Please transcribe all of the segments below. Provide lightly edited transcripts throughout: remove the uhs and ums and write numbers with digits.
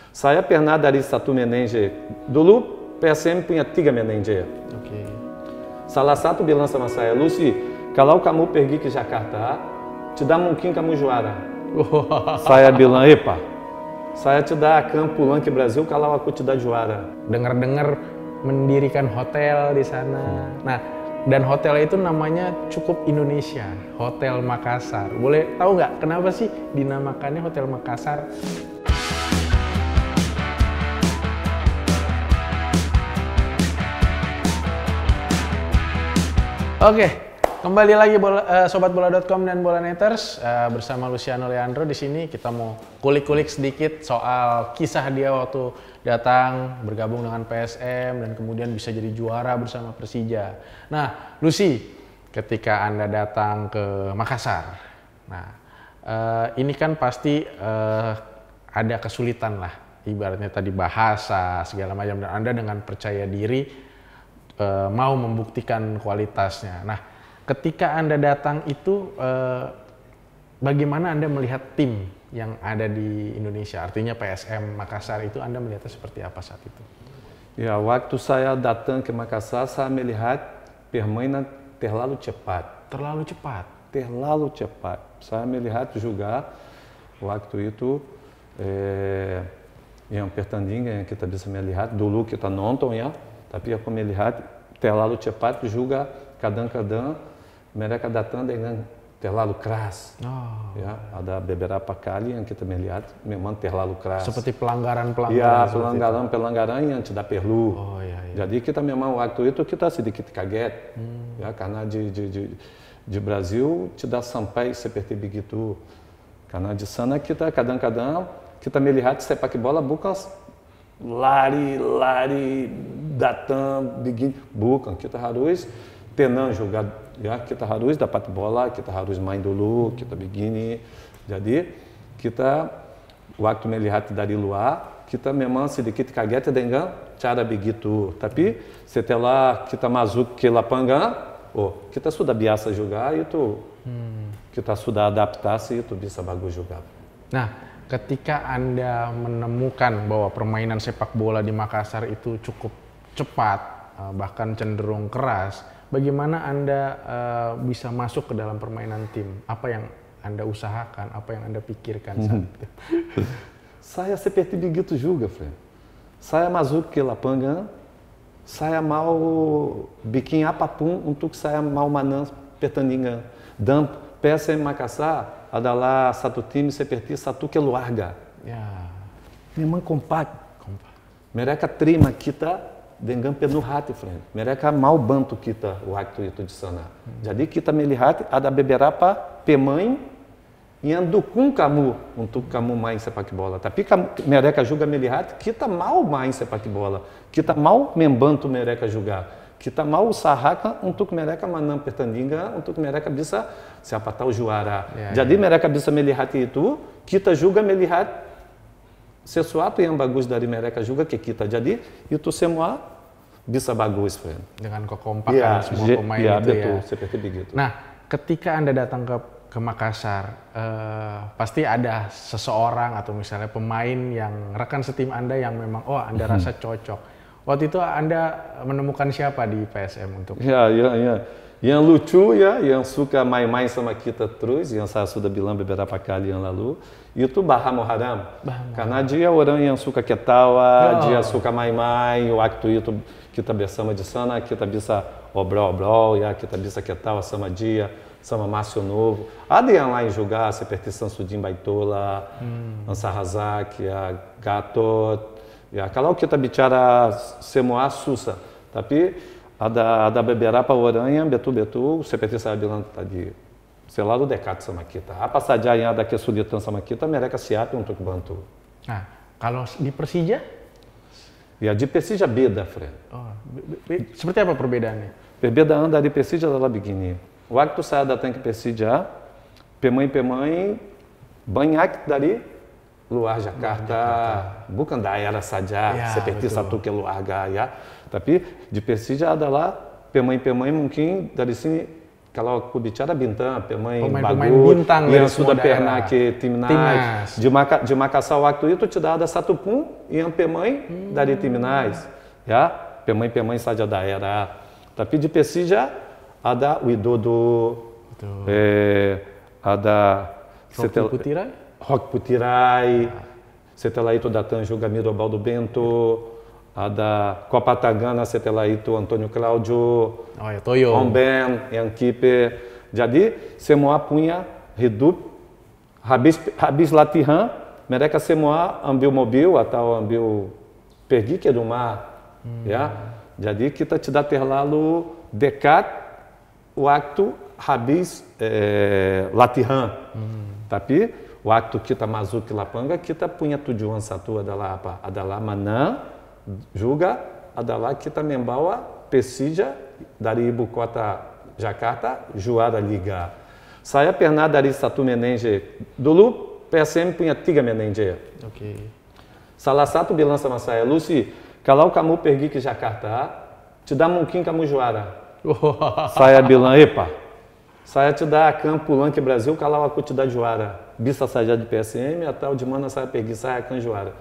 Saya pernah dari satu manajer. Dulu PSM punya 3 manajer. Oke. Salah satu bilang sama saya, Lucy, kalau kamu pergi ke Jakarta, tidak mungkin kamu juara. Saya bilang, epa, saya tidak akan pulang ke Brasil kalau aku tidak juara. Dengar-dengar mendirikan hotel di sana. Nah, dan hotel itu namanya cukup Indonesia, Hotel Makassar. Boleh tahu nggak kenapa sih dinamakannya Hotel Makassar? Oke, kembali lagi Sobat Bola.com dan Bolaneters bersama Luciano Leandro. Di sini kita mau kulik-kulik sedikit soal kisah dia waktu datang bergabung dengan PSM dan kemudian bisa jadi juara bersama Persija. Nah, Lucy, ketika Anda datang ke Makassar, nah ini kan pasti ada kesulitan lah, ibaratnya tadi bahasa segala macam, dan Anda dengan percaya diri mau membuktikan kualitasnya. Nah, ketika Anda datang itu, bagaimana Anda melihat tim yang ada di Indonesia? Artinya PSM Makassar itu Anda melihatnya seperti apa saat itu? Ya, waktu saya datang ke Makassar, saya melihat permainan terlalu cepat. Terlalu cepat? Terlalu cepat. Saya melihat juga waktu itu yang pertandingan yang kita bisa melihat, dulu kita nonton ya, tapi aku melihat terlalu cepat juga, kadang-kadang mereka datang dengan terlalu keras. Ya, ada beberapa kali yang kita melihat memang terlalu keras. Seperti pelanggaran-pelanggaran. Ya, pelanggaran-pelanggaran yang tidak perlu. Oh, iya. Jadi kita memang waktu itu kita sedikit kaget, ya, karena di Brasil tidak sampai seperti begitu. Karena di sana kita kadang-kadang kita melihat sepak bola bukan lari, datang, begini. Bukan, kita harus tenang jogar, ya, kita harus dapat bola, kita harus main dulu, kita begini. Jadi kita waktu melihat dari luar, kita memang sedikit kaget dengan cara begitu. Tapi setelah kita masuk ke lapangan, kita sudah biasa jogar itu, kita sudah adaptasi, itu bisa bagus juga. Nah, ketika Anda menemukan bahwa permainan sepak bola di Makassar itu cukup cepat, bahkan cenderung keras, bagaimana Anda bisa masuk ke dalam permainan tim? Apa yang Anda usahakan, apa yang Anda pikirkan saat itu? Saya seperti begitu juga, Fred. Saya masuk ke lapangan, saya mau bikin apapun untuk saya mau menang pertandingan. Dan PSM Makassar adalah satu tim seperti satu keluarga. Ya. Memang kompak. Mereka terima kita dengan penuh hati, friend. Mereka mau bantu kita waktu itu di sana. Jadi kita melihat ada beberapa pemain yang dukung kamu untuk kamu main sepak bola. Tapi mereka juga melihat kita mau main sepak bola. Kita mau membantu mereka juga. Kita mau usahakan untuk mereka menang pertandingan, untuk mereka bisa siapa tahu juara. Jadi mereka bisa melihat itu, kita juga melihat sesuatu yang bagus dari mereka juga ke kita. Jadi itu semua bisa bagus, friend. Dengan kekompakan semua pemain itu betul, ya. seperti begitu. Nah, ketika Anda datang ke Makassar, pasti ada seseorang atau misalnya pemain yang rekan setim Anda yang memang Anda rasa cocok. Waktu itu Anda menemukan siapa di PSM untuk? Ya. Yang lucu ya, yang suka main-main sama kita terus, yang saya sudah bilang beberapa kali yang lalu, itu Bahar Muharram. Karena dia orang yang suka ketawa, dia suka main-main, waktu itu kita bersama di sana, kita bisa obrol-obrol, ya, kita bisa ketawa sama dia, sama Márcio Novo. Ada yang lain juga, seperti Samsudin Baitola, Ansar Razak, ya, Gatot. Ya, kalau kita bicara semua susah, tapi ada beberapa orang yang betul-betul seperti saya bilang tadi, selalu dekat sama kita. Apa saja yang ada kesulitan sama kita, mereka siap untuk bantu. Nah, kalau di Persija? Ya, di Persija beda, Fred. Seperti apa perbedaannya? Perbedaan dari Persija adalah begini. Waktu saya datang ke Persija, pemain-pemain banyak dari luar Jakarta, bukan daerah saja, seperti satu keluarga, ya. Tapi di Persija adalah pemain-pemain mungkin dari sini kalau aku bicara bintang, pemain Pemain bagus, bintang yang dari sudah semua pernah daerah. ke Timnas. De Makassar waktu itu tidak ada satu pun yang pemain dari Timnas, ya, pemain saja daerah. Tapi di Persija ada Widodo, ada Roque Putirai, setelah itu datang juga Mirobaldo Bento, ada Copa Tagana, setelah itu Antônio Cláudio, Om Ben, yang kiper. Jadi semua punya hidup, habis latihan, mereka semua ambil mobil atau pergi ke rumah, ya. Jadi kita tidak terlalu dekat waktu habis latihan. Tapi waktu kita masuk ke lapangan, kita punya tujuan satu adalah apa? Adalah menang. Juga adalah kita membawa Persija dari ibu kota Jakarta juara liga. Saya pernah dari satu manajer. Dulu PSM punya 3 manajer. Salah satu bilang sama saya, Lucy, kalau kamu pergi ke Jakarta, tidak mungkin kamu juara. Saya bilang, epa, saya tidak akan pulang ke Brasil kalau aku tidak juara. Bisa saja di PSM atau di mana saya pergi, saya akan juara.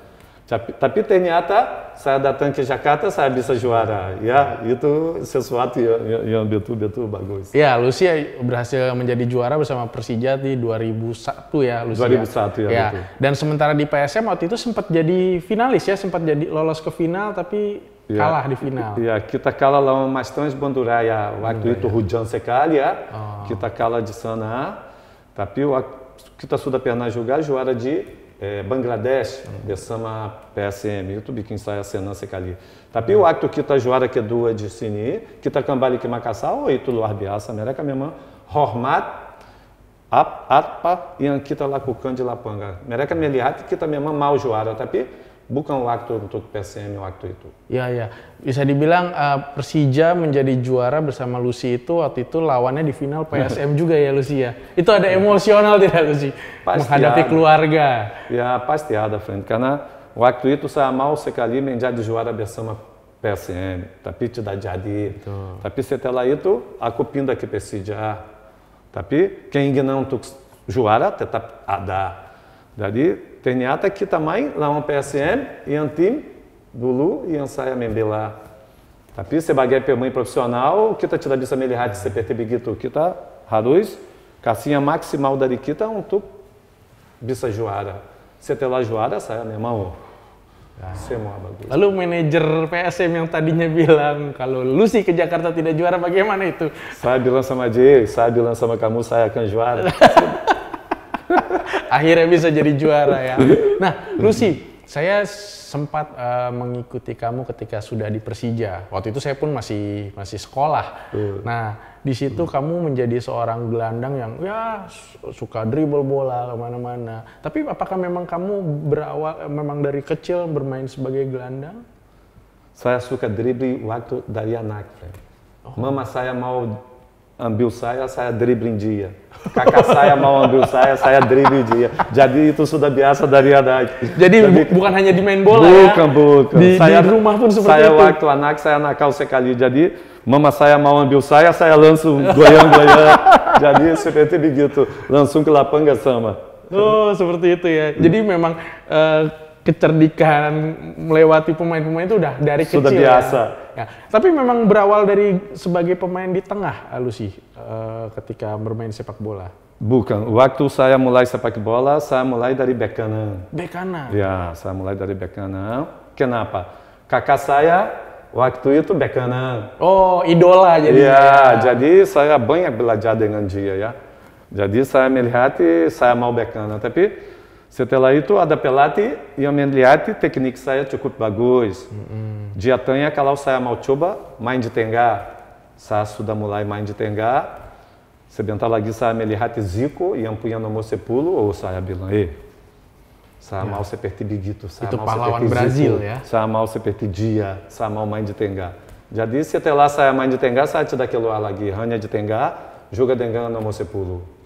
Tapi ternyata saya datang ke Jakarta, saya bisa juara. Ya, itu sesuatu yang betul-betul bagus. Ya, Lucy berhasil menjadi juara bersama Persija di 2001 ya, Lucy. 2001 ya, betul. Dan sementara di PSM waktu itu sempat jadi finalis ya, sempat jadi lolos ke final tapi kalah di final. Ya, kita kalah lawan Mastrange Banduraya. Waktu itu hujan sekali ya. Kita kalah di sana. Tapi kita sudah pernah jogar juara de Bangladesh bersama PSM. Itu bikin saya senang sekali. Tapi waktu kita juara kedua di sini, kita kembali ke Makassar, itu luar biasa. Mereka memang hormat apa yang kita lakukan di lapangan. Mereka melihat kita memang mau juara, tapi bukan waktu untuk PSM waktu itu. Ya, ya. Bisa dibilang Persija menjadi juara bersama Lucy itu waktu itu lawannya di final PSM juga ya, Lucy ya. Itu ada emosional tidak, Lucy? Pasti menghadapi ada. Keluarga. Ya, pasti ada, friend. Karena waktu itu saya mau sekali menjadi juara bersama PSM, tapi tidak jadi. Betul. Tapi setelah itu aku pindah ke Persija. Tapi keinginan untuk juara tetap ada. Jadi ternyata kita main lawan PSM yang tim dulu yang saya membela. Tapi sebagai pemain profesional kita tidak bisa melihat seperti begitu. Kita harus kasih yang maksimal dari kita untuk bisa juara. Setelah juara saya memang semua bagus. Lalu manajer PSM yang tadinya bilang kalau Lucy ke Jakarta tidak juara, bagaimana itu? Saya bilang sama Jay, saya bilang sama kamu saya akan juara. Akhirnya bisa jadi juara ya. Nah, Lucy, saya sempat mengikuti kamu ketika sudah di Persija. Waktu itu saya pun masih sekolah. Nah, di situ kamu menjadi seorang gelandang yang ya suka dribble bola kemana-mana. Tapi apakah memang kamu berawal memang dari kecil bermain sebagai gelandang? Saya suka dribble waktu dari anak. Mama saya mau ambil saya dribbling dia. Kakak saya mau ambil saya dribbling dia. Jadi itu sudah biasa dari anak. Jadi bukan hanya di main bola bukan. Di rumah pun seperti saya itu. Saya waktu anak saya nakal sekali. Jadi mama saya mau ambil saya langsung goyang-goyang. Jadi seperti begitu. Langsung ke lapangan sama. Oh, seperti itu ya. Jadi memang kecerdikan melewati pemain-pemain itu udah dari kecil. Sudah biasa. Ya. Tapi memang berawal dari sebagai pemain di tengah, Lucy, ketika bermain sepak bola. Bukan. Waktu saya mulai sepak bola, saya mulai dari bek kanan. Bek kanan? Ya, saya mulai dari bek kanan. Kenapa? Kakak saya waktu itu bek kanan. Oh, idola jadi. Ya, jadi saya banyak belajar dengan dia ya. Jadi saya melihat, saya mau bek kanan. Tapi setelah itu ada pelatih yang melihat teknik saya cukup bagus. Dia tanya kalau saya mau coba main di tengah. Saya sudah mulai main di tengah. Sebentar lagi saya melihat Zico yang punya nomor 10. Oh, saya bilang, saya mau seperti begitu. Saya itu mau pahlawan seperti Brazil Zico. ya? Saya mau seperti dia. Saya mau main di tengah. Jadi setelah saya main di tengah, saya tidak keluar lagi. Hanya di tengah. Juga dengan nomor 10.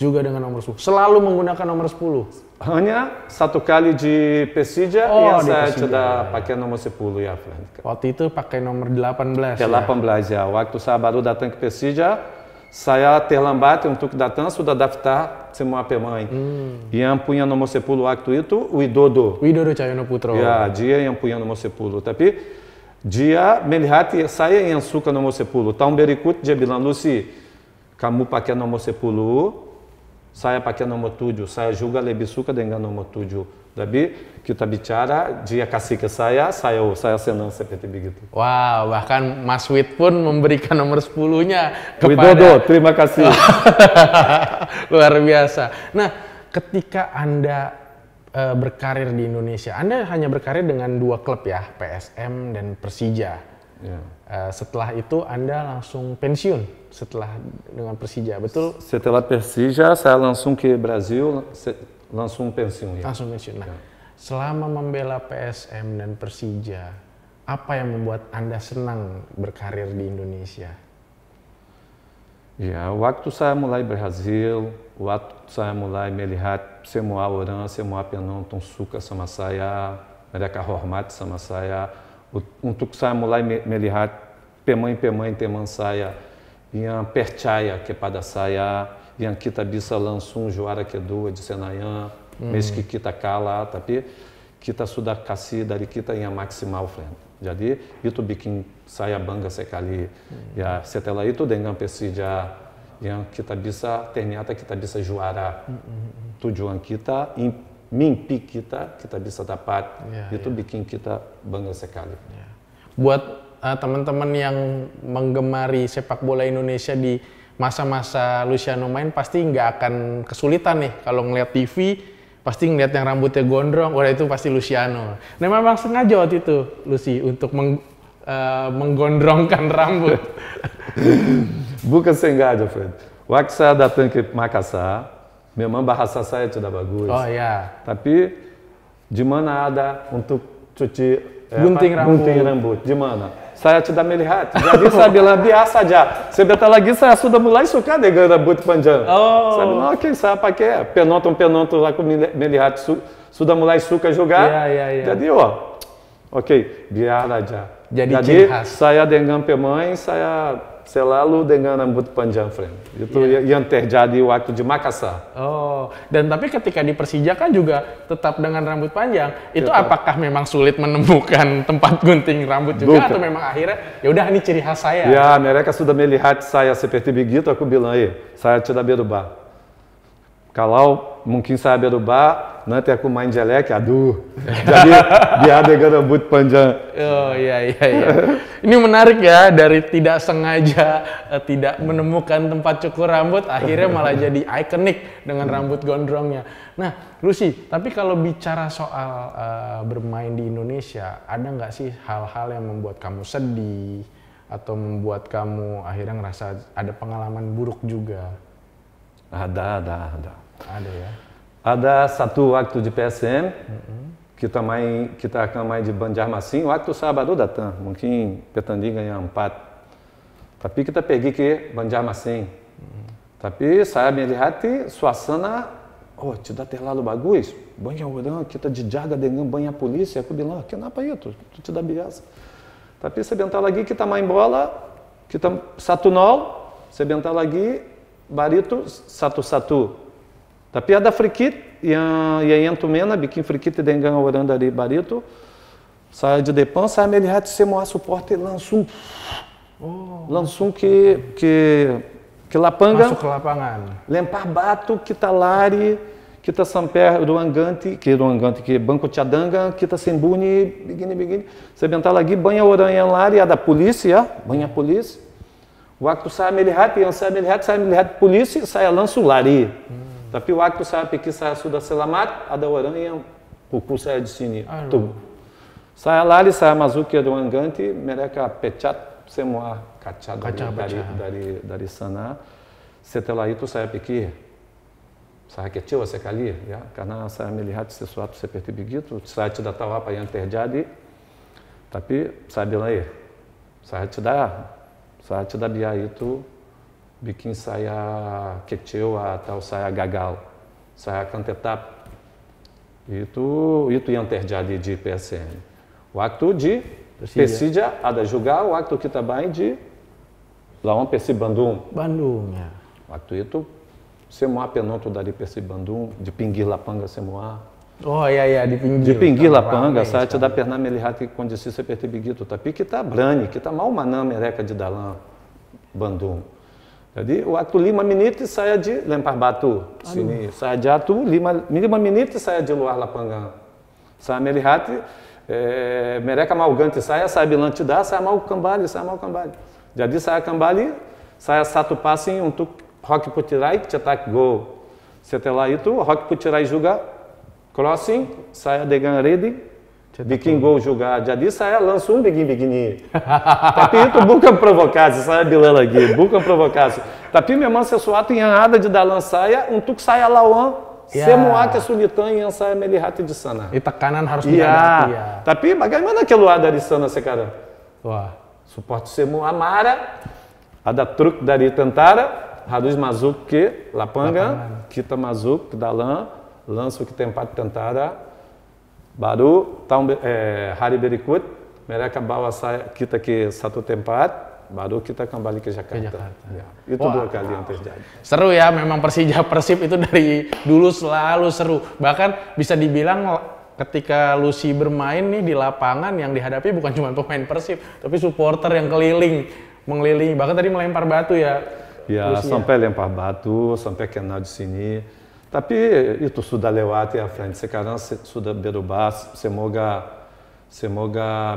Juga dengan nomor 10. Selalu menggunakan nomor 10? Hanya satu kali di Persija yang saya sudah pakai nomor 10 ya, Frank. Waktu itu pakai nomor 18 18 ya. Waktu saya baru datang ke Persija, saya terlambat untuk datang sudah daftar semua pemain. Yang punya nomor 10 waktu itu Widodo Cahyono Putro. Ya, dia yang punya nomor 10. Tapi dia melihat saya yang suka nomor 10. Tahun berikut dia bilang, Lucy, kamu pakai nomor 10, saya pakai nomor 7. Saya juga lebih suka dengan nomor 7. Tapi kita bicara, dia kasih ke saya senang seperti begitu. Wow, bahkan Mas Wid pun memberikan nomor 10-nya kepada Widodo, terima kasih. Luar biasa. Nah, ketika Anda berkarir di Indonesia, Anda hanya berkarir dengan 2 klub ya, PSM dan Persija. Ya. Setelah itu Anda langsung pensiun setelah dengan Persija, betul? Setelah Persija, saya langsung ke Brasil, langsung pensiun. Ya. Langsung pensiun. Nah, selama membela PSM dan Persija, apa yang membuat Anda senang berkarir di Indonesia? Ya, waktu saya mulai Brasil, waktu saya mulai melihat semua orang, semua penonton suka sama saya, mereka hormat sama saya. Untuk saya mulai melihat pemain-pemain teman saya yang percaya kepada saya, yang kita bisa langsung juara kedua di Senayan, meski kita kalah, tapi kita sudah kasih dari kita yang maksimal, friend. Jadi itu bikin saya bangga sekali. Ya, setelah itu dengan Persija yang kita bisa, ternyata kita bisa juara. Tujuan kita, mimpi kita bisa dapat. Itu bikin kita bangga sekali. Buat teman-teman yang menggemari sepak bola Indonesia di masa-masa Luciano main, pasti nggak akan kesulitan nih kalau ngeliat TV, pasti ngeliat yang rambutnya gondrong, wah itu pasti Luciano. Nah, memang sengaja waktu itu Lucy untuk menggondrongkan rambut. Bukan sengaja, Fred. Waktu saya datang ke Makassar, memang bahasa saya tidak bagus. Oh ya. Tapi di mana ada untuk cuci gunting rambut? Di mana? Saya tidak melihat. Jadi saya bilang biasa saja. Sebentar lagi saya sudah mulai suka dengan rambut panjang. Saya bilang, oke, saya pakai. Penonton aku melihat sudah mulai suka jogar. Jadi, oke, biar aja. Jadi saya dengan pemain, saya selalu dengan rambut panjang, friend. Itu yang terjadi waktu di Makassar. Dan tapi ketika di Persija kan juga tetap dengan rambut panjang. Itu apakah memang sulit menemukan tempat gunting rambut juga? Atau memang akhirnya, ya udah ini ciri khas saya? Ya, mereka sudah melihat saya seperti begitu, aku bilang, saya tidak berubah. Kalau mungkin saya berubah, nanti aku main jelek, aduh. Jadi dia dengan rambut panjang. Iya. Ini menarik ya, dari tidak sengaja tidak menemukan tempat cukur rambut, akhirnya malah jadi ikonik dengan rambut gondrongnya. Nah, Lucy, tapi kalau bicara soal bermain di Indonesia, ada nggak sih hal-hal yang membuat kamu sedih atau membuat kamu akhirnya ngerasa ada pengalaman buruk juga? Ada. Ada ya? Ada satu waktu di PSM, kita akan main di Banjarmasin, waktu saya baru datang, mungkin pertandingan yang 4. Tapi kita pergi ke Banjarmasin. Tapi saya melihat suasana, tidak terlalu bagus. Banyak orang, kita dijaga dengan banyak polisi. Aku bilang, kenapa itu? Itu tidak biasa. Tapi sebentar lagi kita main bola, kita 1-0, sebentar lagi, Barito 1-1. Tapi ada free kick yang Tumena bikin free kick dengan orang dari Barito. Saya di depan, saya melihat semua suporte langsung ke lapangan. Masuk ke lapangan. Lempar batu, kita lari, kita sampai Ruangante, ke Banco Cadanga, kita sembunyi, begini. Sebentar lagi banyak orang yang lari, ada polisi ya, banyak polisi. Waktu saya melihat polisi, saya langsung lari. Tapi waktu saya pikir saya sudah selamat, ada orang yang pukul saya di sini. Saya lari, saya masuk ke Ruangante, mereka pecat semua kaca dari sana. Setelah itu saya pikir, saya kecil sekali ya, karena saya melihat sesuatu seperti begitu. Saya tidak tahu apa yang terjadi, tapi saya bilang, saya tidak biar itu bikin saya kecewa atau saya gagal. Saya akan tetap. Itu yang terjadi di PSM. Waktu di Persija ada jogar, waktu kita main di lawan Persib Bandung. Bandung ya. Waktu itu semua penonton dari Persib Bandung di pinggir lapangan semua. Oh iya di pinggir. Di pinggir lapangan, saya tidak pernah melihat kondisi seperti begitu. Tapi kita berani, kita mau menang mereka di dalam Bandung. Jadi waktu 5 menit saya dilempar batu sini. Saya jatuh 5 menit saya di luar lapangan. Saya melihat mereka mau ganti saya bilang tidak, saya mau kembali. Jadi saya kembali, saya satu passing untuk Roque Putirai cetak gol. Setelah itu Roque Putirai juga crossing, saya dengan reading, bikin gol juga. Jadi saya langsung begini. Tapi itu bukan provokasi, saya bilang lagi, bukan provokasi. Tapi memang sesuatu yang ada di dalam saya untuk saya lawan semua kesulitan yang saya melihat di sana. Tekanan harus dihadapi ya. Tapi bagaimana keluar dari sana sekarang? Wah, suporte semua marah. Ada truk dari tentara, harus masuk ke lapangan. Kita masuk ke dalam, langsung ke tempat tentara. Baru hari berikut mereka bawa kita ke satu tempat, baru kita kembali ke Jakarta. Ya, itu 2 kali yang terjadi. Seru ya, memang Persija Persib itu dari dulu selalu seru. Bahkan bisa dibilang ketika Lucy bermain nih di lapangan yang dihadapi bukan cuma pemain Persib, tapi supporter yang mengelilingi. Bahkan tadi melempar batu ya. Ya, sampai lempar batu, sampai kena di sini. Tapi itu sudah lewat ya, frente. Sekarang sudah berubah. Semoga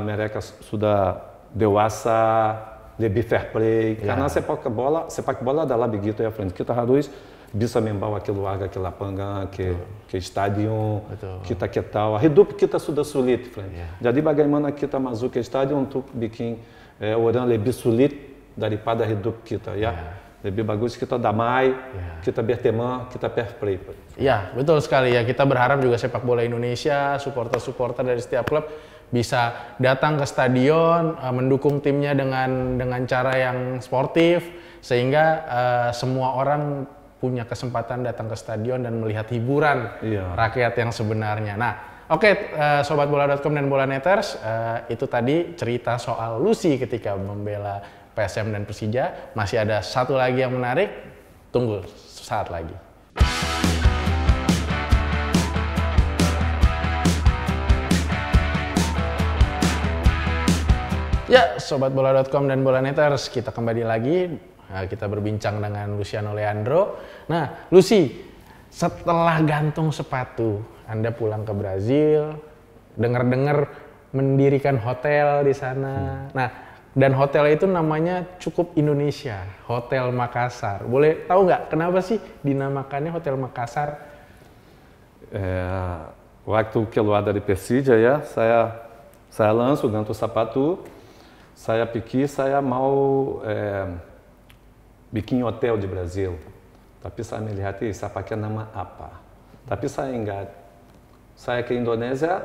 mereka sudah dewasa, lebih fair play. Karena sepak bola adalah begitu ya, frente. Kita harus bisa membawa keluarga ke lapangan, ke stadion. Kita ketawa. Hidup kita sudah sulit, frente. Jadi bagaimana kita masuk ke stadion untuk bikin orang lebih sulit daripada hidup kita ya. Lebih bagus kita damai, kita berteman, kita fair play. Ya, betul sekali ya. Kita berharap juga sepak bola Indonesia, supporter dari setiap klub bisa datang ke stadion, mendukung timnya dengan cara yang sportif, sehingga semua orang punya kesempatan datang ke stadion dan melihat hiburan rakyat yang sebenarnya. Nah, oke, Sobat Bola.com dan Bolaneters, itu tadi cerita soal Lucy ketika membela PSM dan Persija. Masih ada satu lagi yang menarik, tunggu saat lagi. Ya, Sobat Bola.com dan Bolaneters, kita kembali lagi. Kita berbincang dengan Luciano Leandro. Nah, Lucy, setelah gantung sepatu, Anda pulang ke Brazil, dengar-dengar mendirikan hotel di sana. Nah, dan hotel itu namanya cukup Indonesia, Hotel Makassar. Boleh tahu nggak kenapa sih dinamakannya Hotel Makassar? Waktu keluar dari Persija ya, saya langsung gantung sapato. Saya pikir saya mau bikin hotel di Brasil. Tapi saya melihat saya pakai nama apa. Tapi saya ingat, saya ke Indonesia,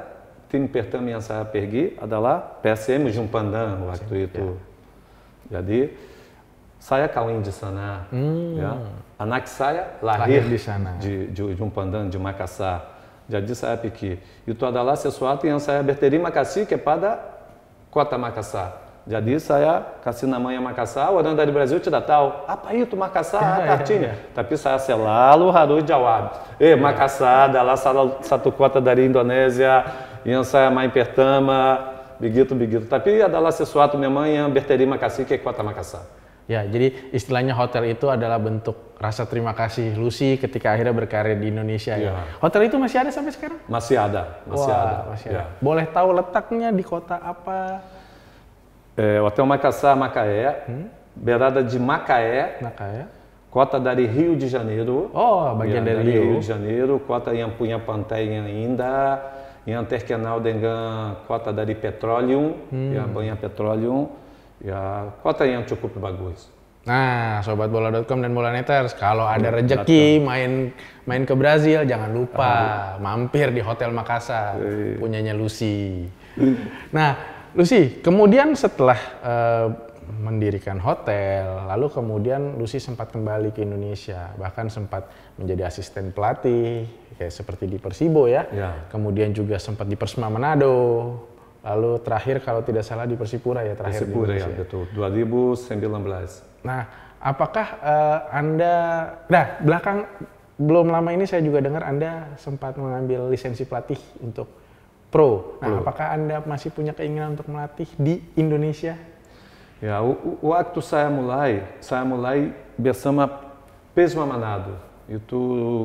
tim pertama yang saya pergi adalah PSM Jumpandang waktu itu. Jadi saya kawin di sana. Ya. Anak saya lahir di sana. Di Jumpandang, di Makassar. Jadi saya pikir itu adalah sesuatu yang saya berterima kasih kepada kota Makassar. Jadi saya kasih namanya Makassar. Orang dari Brasil tidak tahu apa itu Makassar artinya. Tapi saya selalu harus jawab. Makassar adalah salah satu kota dari Indonesia yang saya main pertama, begitu. Tapi adalah sesuatu memang yang berterima kasih ke kota Makassar. Ya, jadi istilahnya hotel itu adalah bentuk rasa terima kasih Lucy ketika akhirnya berkarir di Indonesia. Ya. Hotel itu masih ada sampai sekarang? Masih ada. Masih ada. Ya. Boleh tahu letaknya di kota apa? Hotel Makassar, Macaé, berada de Macaé, kota dari Rio de Janeiro. Oh, bagian dari Rio de Janeiro, kota yang punya pantai yang indah, yang terkenal dengan kota dari petroleum, yang banyak petroleum, ya kota yang cukup bagus. Nah, Sobat Bola.com dan Bolaneters, kalau ada rezeki main ke Brazil, jangan lupa mampir di Hotel Makassar, punyanya Lucy. Nah, Lucy, kemudian setelah mendirikan hotel, lalu kemudian Lucy sempat kembali ke Indonesia, bahkan sempat menjadi asisten pelatih, kayak seperti di Persibo ya. Kemudian juga sempat di Persema Manado, lalu terakhir kalau tidak salah di Persipura ya terakhir. Persipura ya, betul. 2019. Nah, apakah Anda, belum lama ini saya juga dengar Anda sempat mengambil lisensi pelatih untuk pro. Nah, apakah Anda masih punya keinginan untuk melatih di Indonesia? Ya, waktu saya mulai bersama Pesma Manado. Itu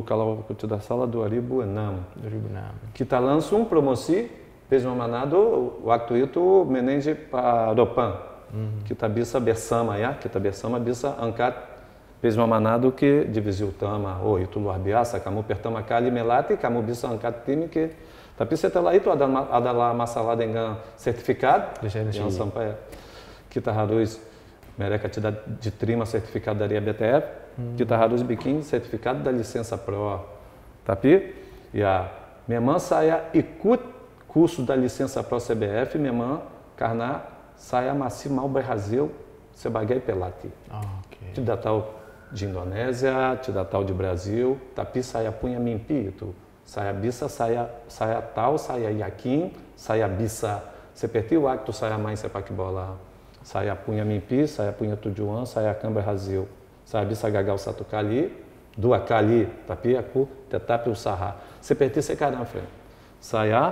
kalau tidak salah 2006. Kita langsung promosi Pesma Manado, waktu itu manage para Ropan. Kita bisa bersama ya, bisa angkat Pesma Manado ke divisi utama. Oh, itu luar biasa, kamu pertama kali melatih, kamu bisa angkat time que. Tapi setelah itu adalah masalah dengan sertifikat yang sampai kita harus, mereka tidak diterima sertifikat dari ABTF, kita harus bikin sertifikat da licença pro. Tapi ya memang saya ikut curso da licença pro CBF memang karena saya masih mau berhasil sebagai pelatih. Tidak tahu de Indonésia, tidak tahu de Brasil, tapi saya punya mimpi itu. Saya bisa, saya tahu, saya yakin, saya bisa. Seperti waktu saya main sepak bola. Saya punya mimpi, saya punya tujuan, saya akan berhasil. Saya bisa gagal 1 kali, 2 kali, tapi aku tetap usaha. Seperti sekarang, Fred. Saya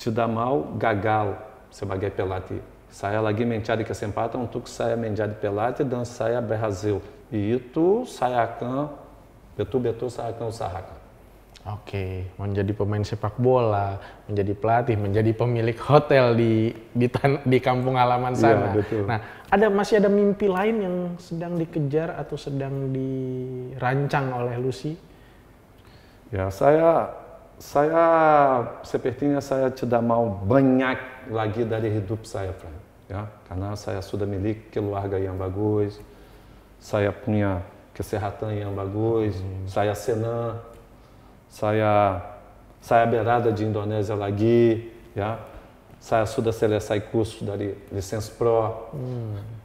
tidak mau gagal sebagai pelatih. Saya lagi mencari kesempatan untuk saya menjadi pelatih dan saya berhasil. E itu saya akan, betul-betul saya akan usahakan. Oke, menjadi pemain sepak bola, menjadi pelatih, menjadi pemilik hotel di kampung halaman sana. Iya, betul. Nah, masih ada mimpi lain yang sedang dikejar atau sedang dirancang oleh Lucy? Ya, saya sepertinya saya tidak mau banyak lagi dari hidup saya, Frank. Ya, karena saya sudah milik keluarga yang bagus, saya punya kesehatan yang bagus, saya senang. Saya berada di Indonésia lagi, ya. Saya sudah selesai curso dari licença pro.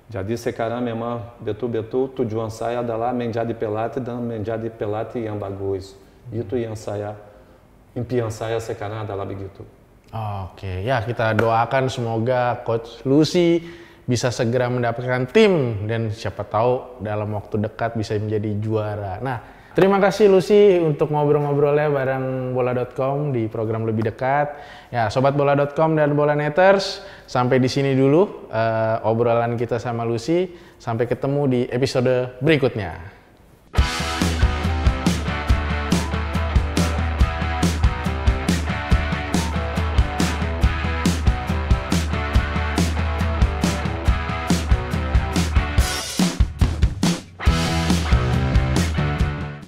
Jadi sekarang memang betul-betul tujuan saya adalah menjadi pelatih dan menjadi pelatih yang bagus. Itu yang impian saya sekarang adalah begitu. Oke, ya kita doakan semoga Coach Lucy bisa segera mendapatkan tim dan siapa tahu dalam waktu dekat bisa menjadi juara. Nah, terima kasih Lucy untuk ngobrol-ngobrolnya bareng bola.com di program Lebih Dekat. Ya, sobat bola.com dan Bolaneters, sampai di sini dulu obrolan kita sama Lucy. Sampai ketemu di episode berikutnya.